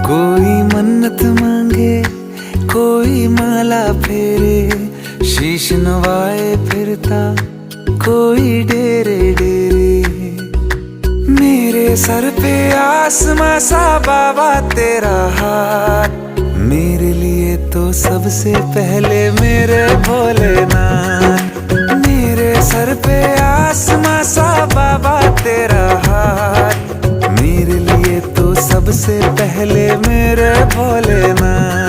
कोई मन्नत मांगे, कोई माला फेरे, शीश नवाए फिरता कोई डेरे डेरे। मेरे सर पे आसमां सा बाबा तेरा हाथ, मेरे लिए तो सबसे पहले मेरे भोलेनाथ। मेरे सर पे आसमां सा बाबा तेरा हाथ, मेरे लिए तो सबसे पहले मेरे भोले